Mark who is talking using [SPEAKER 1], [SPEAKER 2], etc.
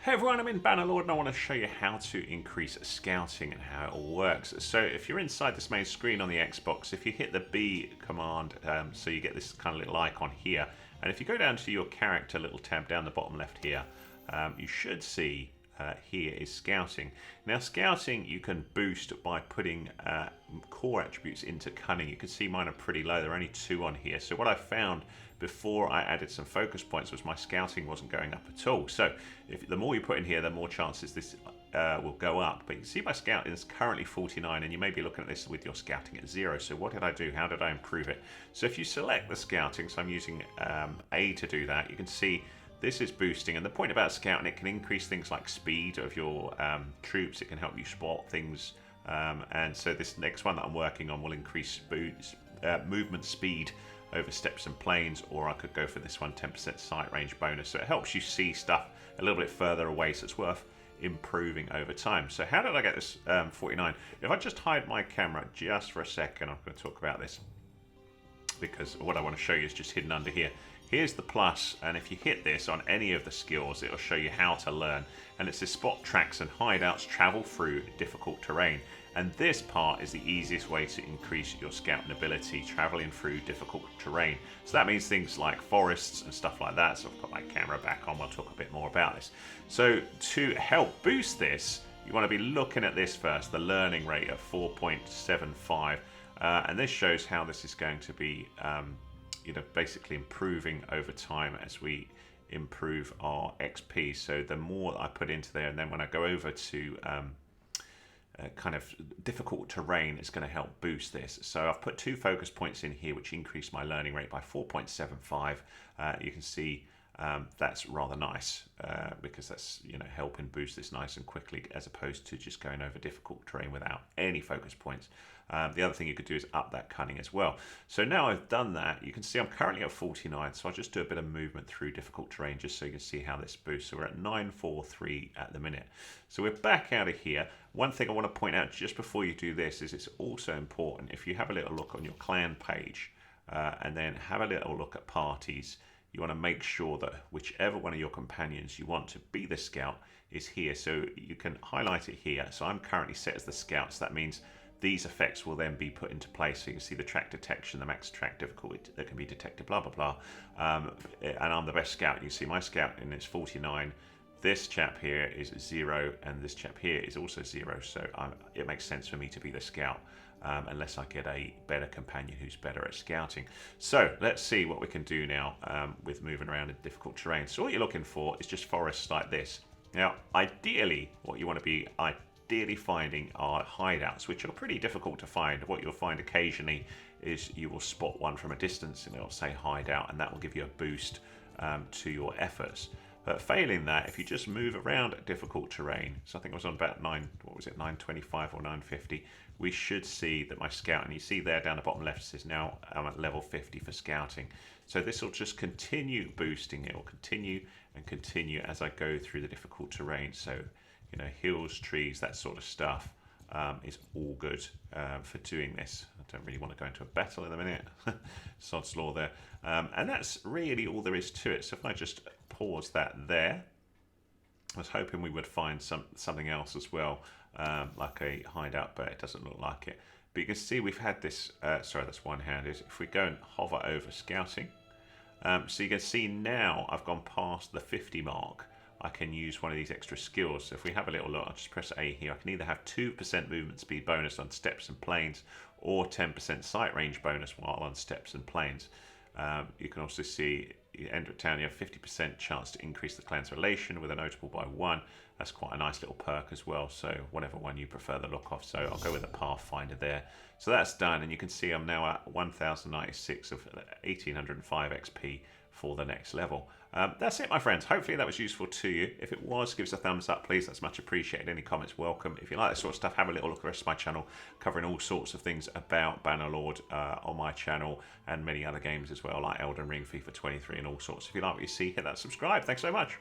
[SPEAKER 1] Hey everyone, I'm in Bannerlord and I want to show you how to increase scouting and how it all works. So if you're inside this main screen on the Xbox, if you hit the B command, so you get this kind of little icon here, and if you go down to your character little tab down the bottom left here, you should see here is scouting. Now scouting you can boost by putting core attributes into cunning. You can see mine are pretty low, there are only 2 on here. So what I found before I added some focus points was my scouting wasn't going up at all. So the more you put in here, the more chances this will go up. But you can see my scouting is currently 49 and you may be looking at this with your scouting at 0. So what did I do? How did I improve it? So if you select the scouting, so I'm using A to do that, you can see this is boosting, and the point about scouting, it can increase things like speed of your troops, it can help you spot things, and so this next one that I'm working on will increase movement speed over steps and plains, or I could go for this one, 10% sight range bonus, so it helps you see stuff a little bit further away, so it's worth improving over time. So how did I get this 49? If I just hide my camera just for a second, I'm going to talk about this, because what I want to show you is just hidden under here. Here's the plus, and if you hit this on any of the skills, it'll show you how to learn. And it's this spot tracks and hideouts travel through difficult terrain. And this part is the easiest way to increase your scouting ability, traveling through difficult terrain. So that means things like forests and stuff like that. So I've got my camera back on, we'll talk a bit more about this. So to help boost this, you want to be looking at this first, the learning rate of 4.75. And this shows how this is going to be basically improving over time as we improve our XP. So the more I put into there, and then when I go over to kind of difficult terrain, it's going to help boost this. So I've put 2 focus points in here which increase my learning rate by 4.75. You can see that's rather nice because that's helping boost this nice and quickly, as opposed to just going over difficult terrain without any focus points. The other thing you could do is up that cunning as well. So now I've done that, you can see I'm currently at 49, so I'll just do a bit of movement through difficult terrain just so you can see how this boosts. So we're at 943 at the minute. So we're back out of here. One thing I want to point out just before you do this is it's also important, if you have a little look on your clan page and then have a little look at parties, you want to make sure that whichever one of your companions you want to be the scout is here. So you can highlight it here. So I'm currently set as the scout, so that means these effects will then be put into place. So you can see the track detection, the max track difficulty that can be detected, blah, blah, blah. And I'm the best scout. You see my scout in it's 49. This chap here is 0, and this chap here is also 0. So it makes sense for me to be the scout, unless I get a better companion who's better at scouting. So let's see what we can do now with moving around in difficult terrain. So what you're looking for is just forests like this. Now, ideally, what you want to be ideally finding are hideouts, which are pretty difficult to find. What you'll find occasionally is you will spot one from a distance and it'll say hideout, and that will give you a boost to your efforts. But failing that, if you just move around difficult terrain, so I think I was on about 925 or 950, we should see that my scout, and you see there down the bottom left, it says now I'm at level 50 for scouting. So this will just continue boosting. It will continue and continue as I go through the difficult terrain. So hills, trees, that sort of stuff is all good for doing this. I don't really want to go into a battle in a minute. Sod's law there. And that's really all there is to it. So if I just pause that there, I was hoping we would find something else as well, like a hideout, but it doesn't look like it. But you can see we've had this, sorry, that's one-handed. If we go and hover over scouting, so you can see now I've gone past the 50 mark. I can use one of these extra skills. So if we have a little look, I'll just press A here. I can either have 2% movement speed bonus on steps and plains, or 10% sight range bonus while on steps and plains. You can also see enter a town, you have 50% chance to increase the clan's relation with a notable by 1. That's quite a nice little perk as well, so whatever one you prefer the look of. So I'll go with the Pathfinder there. So that's done, and you can see I'm now at 1096 of 1805 XP for the next level. That's it, my friends. Hopefully that was useful to you. If it was, give us a thumbs up, please. That's much appreciated. Any comments welcome. If you like this sort of stuff, have a little look at the rest of my channel, covering all sorts of things about Bannerlord on my channel, and many other games as well, like Elden Ring, FIFA 23, and all sorts. If you like what you see, hit that subscribe. Thanks so much.